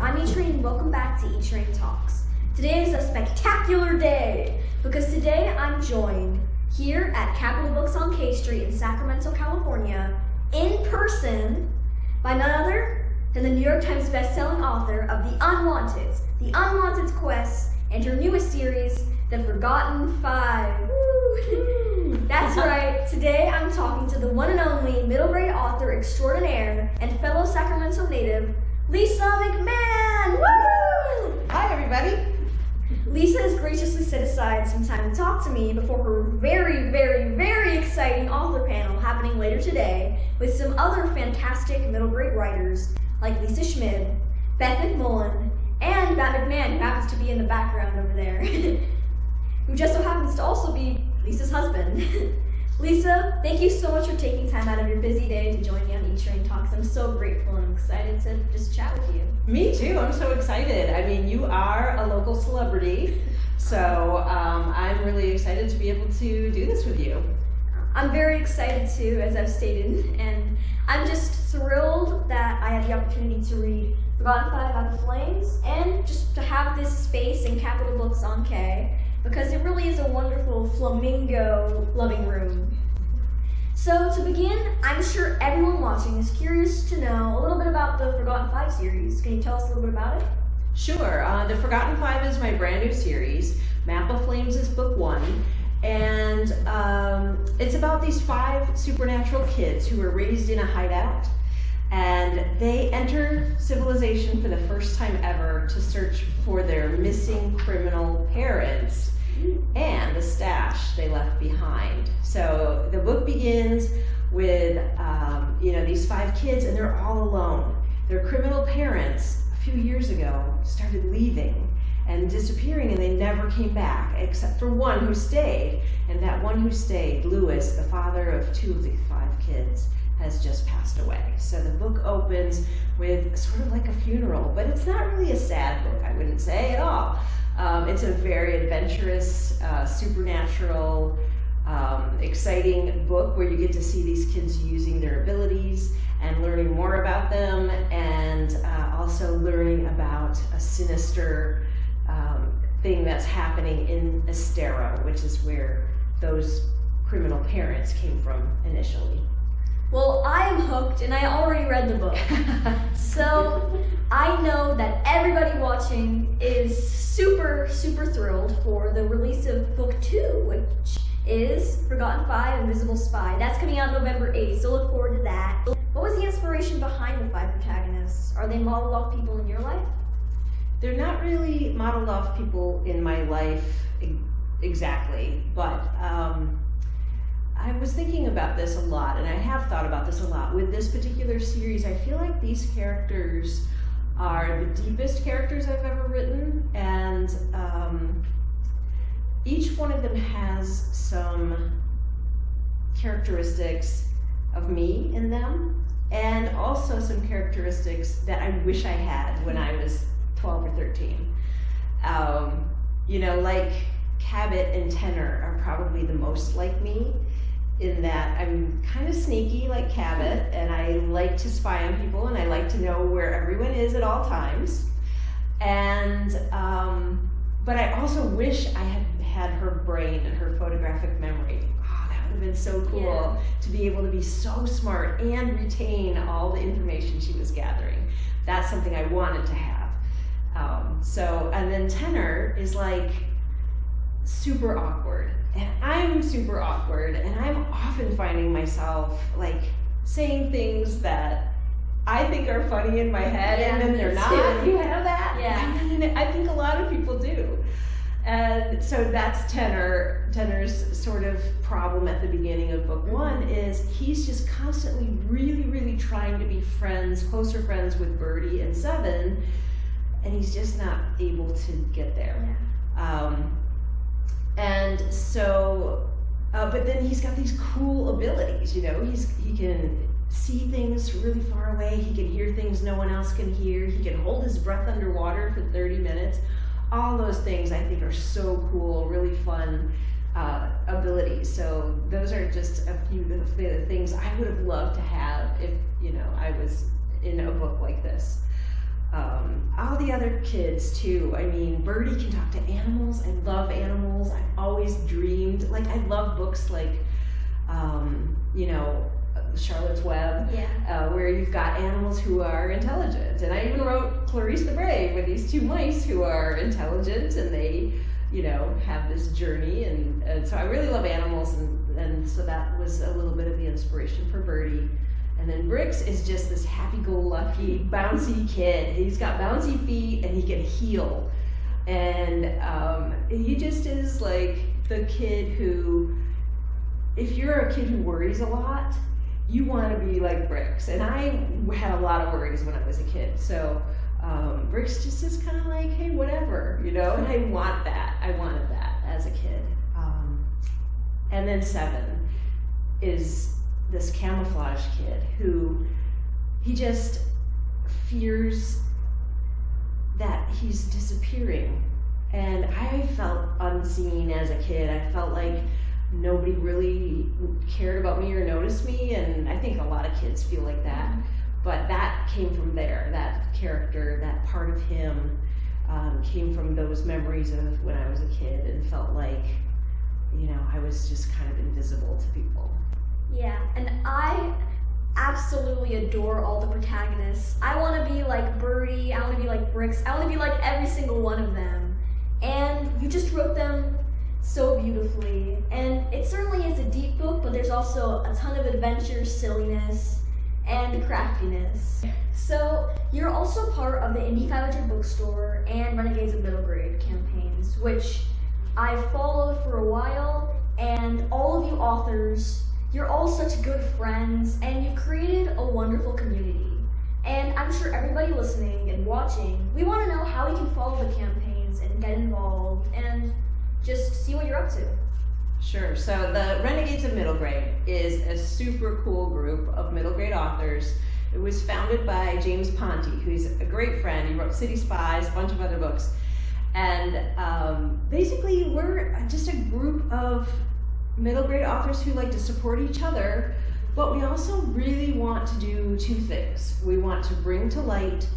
I'm E-Train and welcome back to E-Train Talks. Today is a spectacular day because today I'm joined here at Capitol Bookstore on K Street in Sacramento, California, in person by none other than the New York Times Bestselling Author of the Unwanteds, the Unwanteds Quests, and her newest series, The Forgotten Five. Woo. That's right, today I'm talking to the one and only middle grade author extraordinaire and fellow Sacramento native, Lisa McMann! Woo! Hi, everybody. Lisa has graciously set aside some time to talk to me before her very, very, very exciting author panel happening later today with some other fantastic middle grade writers like Lisa Schmid, Beth McMullen, and Matt McMahon, who happens to be in the background over there, who just so happens to also be Lisa's husband. Lisa, thank you so much for taking time out of your busy day to join me on E-Train Talks. I'm so grateful and excited to just chat with you. Me too. I'm so excited. I mean, you are a local celebrity, so I'm really excited to be able to do this with you. I'm very excited too, as I've stated, and I'm just thrilled that I had the opportunity to read Forgotten Five Out of Flames and just to have this space in Capitol Books on K, because it really is a wonderful flamingo loving room. So to begin, I'm sure everyone watching is curious to know a little bit about the Forgotten Five series. Can you tell us a little bit about it? Sure. The Forgotten Five is my brand new series. Map of Flames is book one. And it's about these 5 supernatural kids who were raised in a hideout. And they enter civilization for the first time ever to search for their missing criminal parents and the stash they left behind. So the book begins with these 5 kids, and they're all alone. Their criminal parents a few years ago started leaving and disappearing, and they never came back except for one who stayed. And that one who stayed, Lewis, the father of 2 of the 5 kids, has just passed away. So the book opens with sort of like a funeral, but it's not really a sad book, I wouldn't say at all. It's a very adventurous, supernatural, exciting book where you get to see these kids using their abilities and learning more about them, and also learning about a sinister thing that's happening in Estero, which is where those criminal parents came from initially. Well, I am hooked, and I already read the book. So I know that everybody watching is super, super thrilled for the release of book 2, which is Forgotten Five, Invisible Spy. That's coming out November 8th, so look forward to that. What was the inspiration behind the 5 protagonists? Are they modeled off people in your life? They're not really modeled off people in my life exactly, but I was thinking about this a lot, and I have thought about this a lot. With this particular series, I feel like these characters are the deepest characters I've ever written, and each one of them has some characteristics of me in them, and also some characteristics that I wish I had when I was 12 or 13. Like Cabot and Tenor are probably the most like me, in that I'm kind of sneaky like Cabot, and I like to spy on people, and I like to know where everyone is at all times. And but I also wish I had her brain and her photographic memory. Oh, that would have been so cool to be able to be so smart and retain all the information she was gathering. That's something I wanted to have. And then Tenor is like super awkward, and I'm super awkward, and I'm often finding myself like saying things that I think are funny in my head, and then they're not. You have that? Yeah. I mean, I think a lot of people do. And so that's Tenor. Tenor's sort of problem at the beginning of book 1 is he's just constantly really, really trying to be closer friends with Birdie and Seven, and he's just not able to get there. Yeah. But then he's got these cool abilities, he can see things really far away, he can hear things no one else can hear, he can hold his breath underwater for 30 minutes. All those things I think are so cool, really fun abilities. So those are just a few of the things I would have loved to have if, I was in a book like this. all the other kids too. I mean, Birdie can talk to animals. I love animals. I've always dreamed, like I love books like, you know, Charlotte's Web, where you've got animals who are intelligent. And I even wrote Clarice the Brave with these two mice who are intelligent, and they, you know, have this journey. And so I really love animals, and so that was a little bit of the inspiration for Birdie. And then Bricks is just this happy-go-lucky, bouncy kid. He's got bouncy feet and he can heal. And he just is like the kid who, if you're a kid who worries a lot, you want to be like Bricks. And I had a lot of worries when I was a kid. So Bricks just is kind of like, hey, whatever, you know? And I want that. I wanted that as a kid. And then 7 is this camouflage kid who he just fears that he's disappearing. And I felt unseen as a kid. I felt like nobody really cared about me or noticed me, and I think a lot of kids feel like that. But that came from there. That character, that part of him came from those memories of when I was a kid, and felt like, you know, I was just kind of invisible to people. Yeah, and I absolutely adore all the protagonists. I want to be like Birdie, I want to be like Bricks, I want to be like every single one of them. And you just wrote them so beautifully. And it certainly is a deep book, but there's also a ton of adventure, silliness, and craftiness. So you're also part of the Indie 500 Bookstore and Renegades of Middle Grade campaigns, which I've followed for a while, and all of you authors, you're all such good friends, and you've created a wonderful community. And I'm sure everybody listening and watching, we want to know how we can follow the campaigns and get involved and just see what you're up to. Sure. So the Renegades of Middle Grade is a super cool group of middle grade authors. It was founded by James Ponte, who's a great friend. He wrote City Spies, a bunch of other books. And basically, we're just a group of middle grade authors who like to support each other, but we also really want to do 2 things. We want to bring to light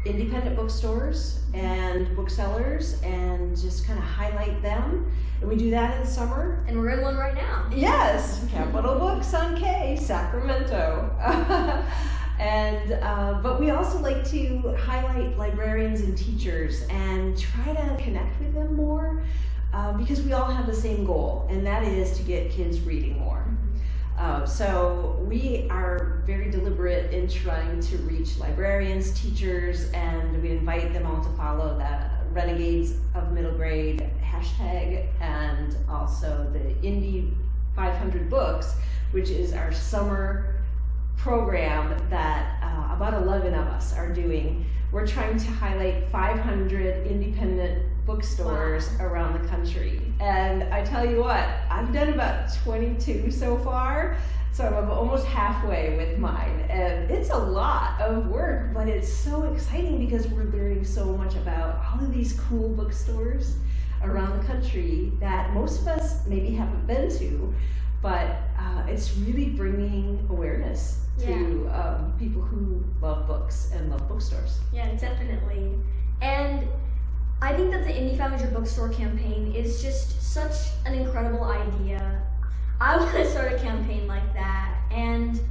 independent bookstores and booksellers and just kind of highlight them. And we do that in the summer. And we're in one right now. Yes, Capitol Books on K, Sacramento. But we also like to highlight librarians and teachers and try to connect with them more. Because we all have the same goal, and that is to get kids reading more. So we are very deliberate in trying to reach librarians, teachers, and we invite them all to follow that Renegades of Middle Grade hashtag, and also the Indie 500 Books, which is our summer program that about 11 of us are doing. We're trying to highlight 500 independent bookstores around the country. And I tell you what, I've done about 22 so far, so I'm almost halfway with mine. And it's a lot of work, but it's so exciting because we're learning so much about all of these cool bookstores around the country that most of us maybe haven't been to, but it's really bringing awareness to people who love books and love bookstores. Yeah, definitely. And I think that the Indie 500 Bookstore campaign is just such an incredible idea. I want to start a campaign like that, and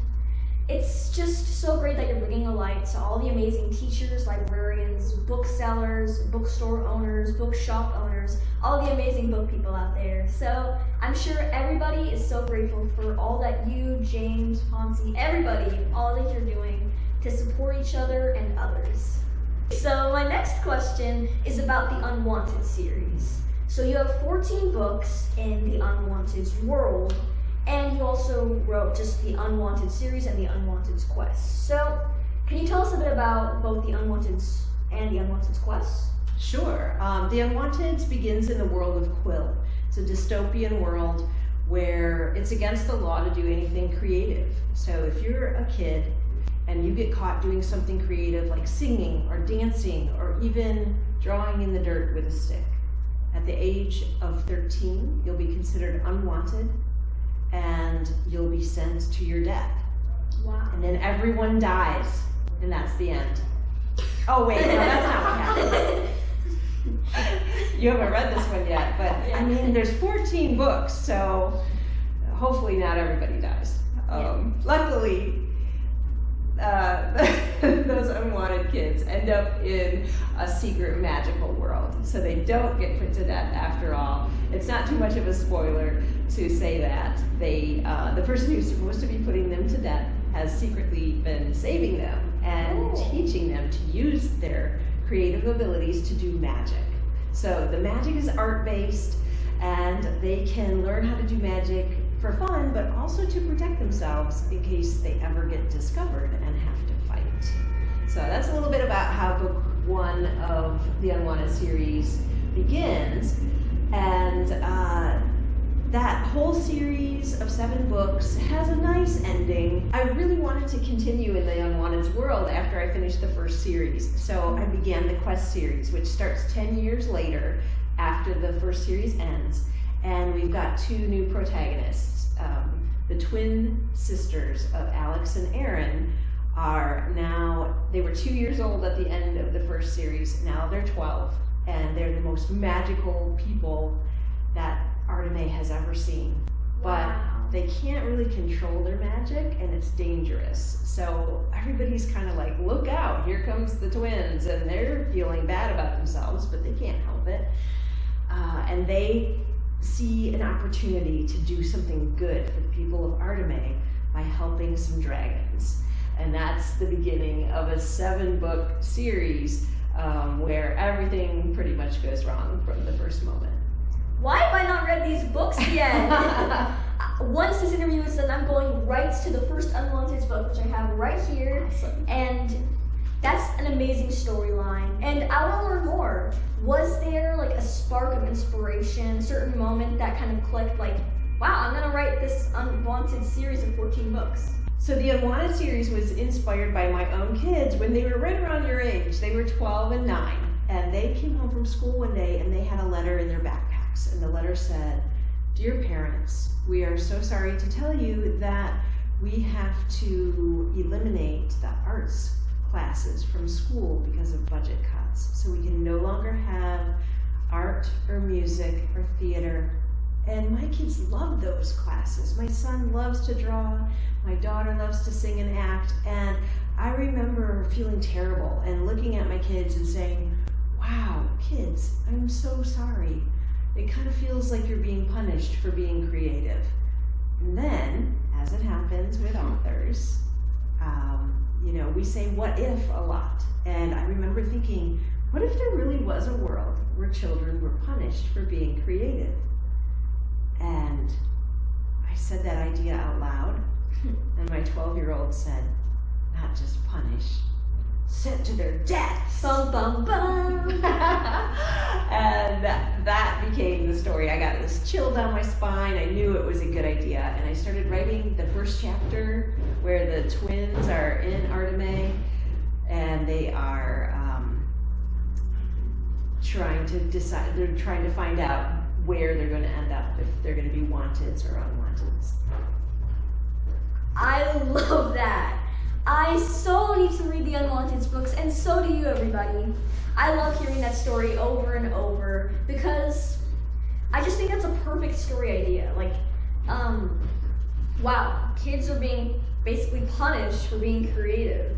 it's just so great that you're bringing a light to all the amazing teachers, librarians, booksellers, bookstore owners, bookshop owners, all the amazing book people out there. So I'm sure everybody is so grateful for all that you, James, Ponce, everybody, all that you're doing to support each other and others. So my next question is about the Unwanted series. So you have 14 books in the Unwanteds world, and you also wrote just the Unwanted series and the Unwanteds Quests. So can you tell us a bit about both the Unwanteds and the Unwanteds Quests? Sure. The Unwanteds begins in the world of Quill. It's a dystopian world where it's against the law to do anything creative. So if you're a kid and you get caught doing something creative like singing or dancing or even drawing in the dirt with a stick, at the age of 13, you'll be considered unwanted and you'll be sent to your death. Wow. And then everyone dies, and that's the end. Oh wait, no, that's not what happened. You haven't read this one yet, but I mean, there's 14 books, so hopefully not everybody dies. Luckily, those unwanted kids end up in a secret magical world, so they don't get put to death after all. It's not too much of a spoiler to say that the person who's supposed to be putting them to death has secretly been saving them and teaching them to use their creative abilities to do magic. So the magic is art-based, and they can learn how to do magic for fun, but also to protect themselves in case they ever get discovered and have to fight. So that's a little bit about how book 1 of the Unwanted series begins. And that whole series of 7 books has a nice ending. I really wanted to continue in the Unwanteds world after I finished the first series. So I began the Quest series, which starts 10 years later after the first series ends. And we've got 2 new protagonists. The twin sisters of Alex and Erin are now, they were 2 years old at the end of the first series. Now they're 12, and they're the most magical people that Artemis has ever seen. But they can't really control their magic, and it's dangerous. So everybody's kind of like, look out, here comes the twins, and they're feeling bad about themselves, but they can't help it. And they see an opportunity to do something good for the people of Artemis by helping some dragons. And that's the beginning of a 7-book series where everything pretty much goes wrong from the first moment. Why have I not read these books yet? Once this interview is done, I'm going right to the first Unwanteds book, which I have right here. Awesome. And that's an amazing storyline. And I want to learn more. Was there like a spark of inspiration, a certain moment that kind of clicked, like, wow, I'm going to write this Unwanted series of 14 books? So the Unwanted series was inspired by my own kids when they were right around your age. They were 12 and 9. And they came home from school one day and they had a letter in their backpacks. And the letter said, "Dear parents, we are so sorry to tell you that we have to eliminate the arts classes from school because of budget cuts. So we can no longer have art or music or theater." And my kids love those classes. My son loves to draw. My daughter loves to sing and act. And I remember feeling terrible and looking at my kids and saying, wow, kids, I'm so sorry. It kind of feels like you're being punished for being creative. And then, as it happens with authors, we say what if a lot. And I remember thinking, what if there really was a world where children were punished for being creative? And I said that idea out loud, and my 12-year-old said, not just punished, sent to their deaths. Bum, bum, bum. And that became the story. I got this chill down my spine. I knew it was a good idea. And I started writing the first chapter where the twins are in Artemis and they are trying to find out where they're going to end up, if they're going to be wanteds or unwanteds. I love that. I so need to read the Unwanteds books, and so do you, everybody. I love hearing that story over and over because I just think that's a perfect story idea. Like, wow, kids are being basically punished for being creative.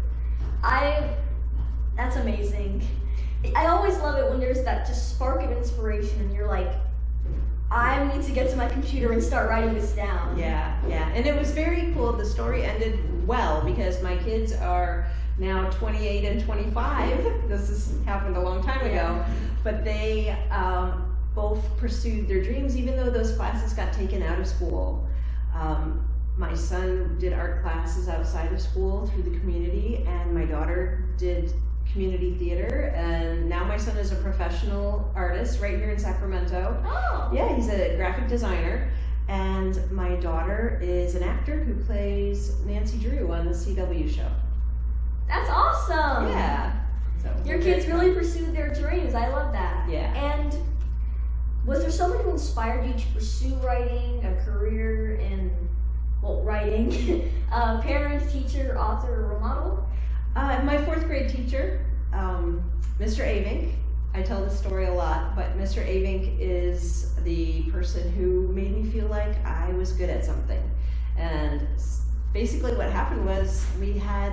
That's amazing. I always love it when there's that just spark of inspiration and you're like, I need to get to my computer and start writing this down. Yeah. And it was very cool. The story ended well because my kids are now 28 and 25. This has happened a long time ago. But they both pursued their dreams, even though those classes got taken out of school. My son did art classes outside of school through the community, and my daughter did community theater, and now my son is a professional artist right here in Sacramento. Oh. Yeah, he's a graphic designer, and my daughter is an actor who plays Nancy Drew on the CW show. That's awesome. Yeah. So Your kids really pursued their dreams. I love that. Yeah. And was there someone who inspired you to pursue writing, a career in, writing? Parent, teacher, author, or role model? My 4th grade teacher, Mr. Avink, I tell this story a lot, but Mr. Avink is the person who made me feel like I was good at something. And basically what happened was we had,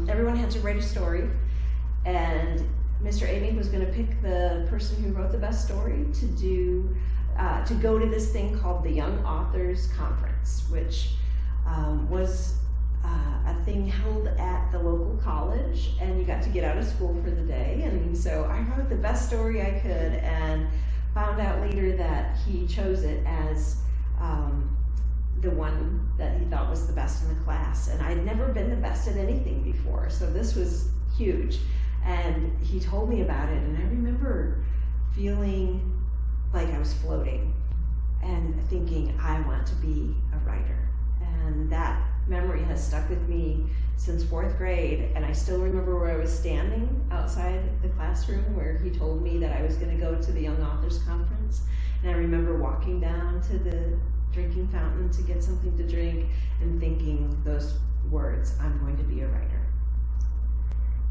everyone had to write a story, and Mr. Avink was going to pick the person who wrote the best story to go to this thing called the Young Authors Conference, which was a thing held at the local college, and you got to get out of school for the day. And so I wrote the best story I could, and found out later that he chose it as the one that he thought was the best in the class. And I'd never been the best at anything before, so this was huge. And he told me about it, and I remember feeling like I was floating and thinking, I want to be a writer. And that memory has stuck with me since 4th grade, and I still remember where I was standing outside the classroom where he told me that I was going to go to the Young Authors Conference. And I remember walking down to the drinking fountain to get something to drink and thinking those words, I'm going to be a writer.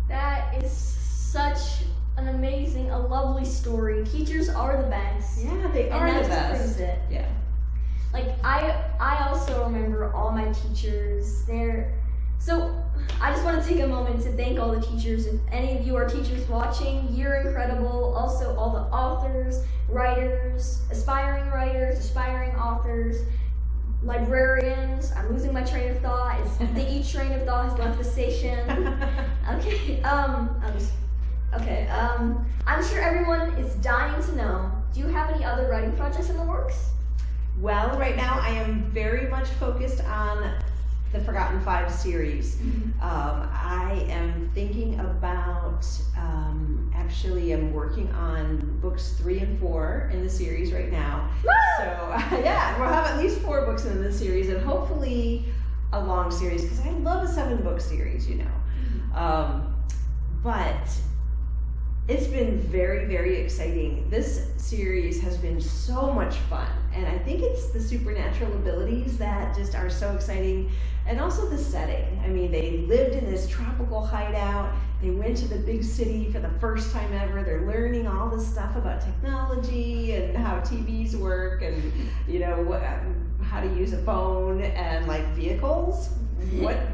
That is such an amazing, a lovely story. Teachers are the best. Yeah, they are the best. And that just proves it. Yeah. Like, I also remember all my teachers. So I just want to take a moment to thank all the teachers. If any of you are teachers watching, you're incredible. Also all the authors, writers, aspiring authors, librarians. I'm losing my train of thought. The each train of thought has left the station. Okay, I'm sure everyone is dying to know, do you have any other writing projects in the works? Well, right now I am very much focused on the Forgotten Five series. I am thinking about, actually I'm working on books 3 and 4 in the series right now. Woo! So yeah, we'll have at least 4 books in the series, and hopefully a long series, because I love a 7-book series, you know. But it's been very, very exciting. This series has been so much fun, and I think it's the supernatural abilities that just are so exciting, and also the setting. I mean, they lived in this tropical hideout. They went to the big city for the first time ever. They're learning all this stuff about technology and how TVs work, and you know how to use a phone and like vehicles.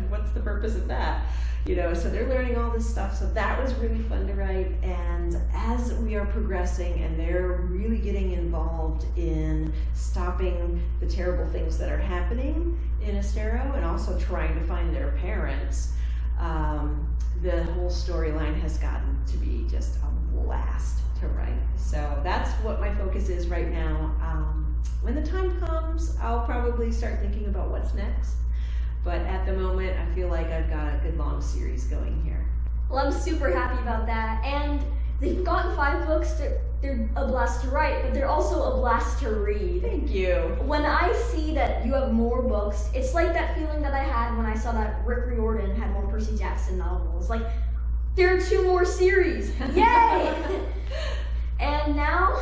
What's the purpose of that? You know, so they're learning all this stuff. So that was really fun to write. And as we are progressing and they're really getting involved in stopping the terrible things that are happening in Estero and also trying to find their parents, the whole storyline has gotten to be just a blast to write. So that's what my focus is right now. When the time comes, I'll probably start thinking about what's next. But at the moment, I feel like I've got a good long series going here. Well, I'm super happy about that. And the Forgotten 5 books, they're a blast to write, but they're also a blast to read. Thank you. When I see that you have more books, it's like that feeling that I had when I saw that Rick Riordan had more Percy Jackson novels. Like, there are 2 more series. Yay! And now,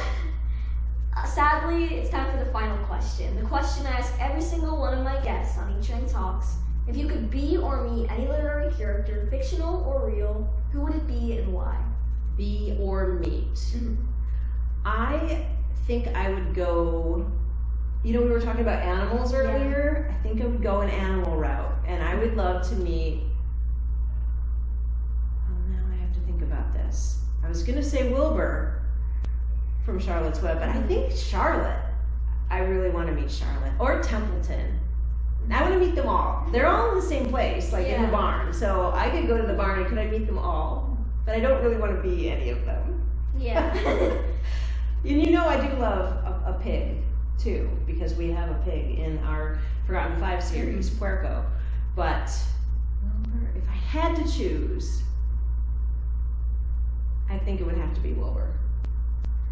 sadly, it's time for the final question. The question I ask every single one of my guests on Each Train Talks. If you could be or meet any literary character, fictional or real, who would it be and why? Be or meet. Mm-hmm. I think I would go, you know, we were talking about animals earlier. Yeah. I think I would go an animal route, and I would love to meet, oh, now I have to think about this. I was gonna say Wilbur from Charlotte's Web, but I think Charlotte. I really want to meet Charlotte. Or Templeton. I want to meet them all. They're all in the same place, like in the barn. So I could go to the barn and could I meet them all? But I don't really want to be any of them. Yeah. And you know I do love a pig too, because we have a pig in our Forgotten 5 series, Puerco. But Wilbur, if I had to choose, I think it would have to be Wilbur.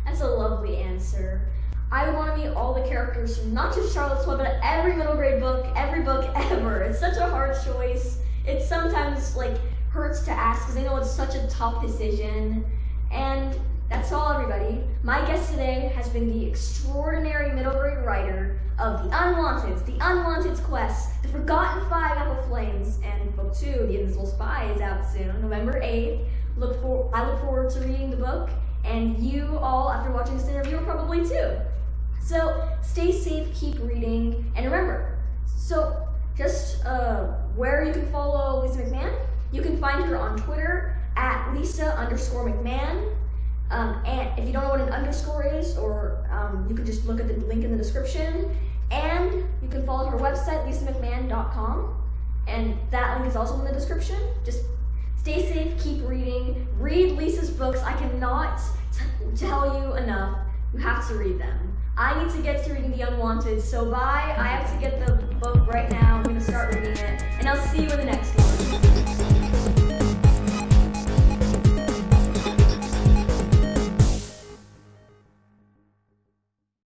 That's a lovely answer. I want to meet all the characters from not just Charlotte's Web, but every middle grade book, every book ever. It's such a hard choice. It sometimes hurts to ask because I know it's such a tough decision. And that's all, everybody. My guest today has been the extraordinary middle grade writer of the Unwanteds, the Unwanteds Quests, the Forgotten 5 Apple Flames, and book 2, The Invisible Spy, is out soon, November 8th. I look forward to reading the book, and you all, after watching this interview, will probably too. So stay safe, keep reading, and remember, so just where you can follow Lisa McMann, you can find her on Twitter at Lisa_McMann. And if you don't know what an underscore is, or you can just look at the link in the description. And you can follow her website, lisamcmann.com. And that link is also in the description. Just stay safe, keep reading, read Lisa's books. I cannot tell you enough. You have to read them. I need to get to reading The Unwanted, so bye. I have to get the book right now. I'm going to start reading it, and I'll see you in the next one.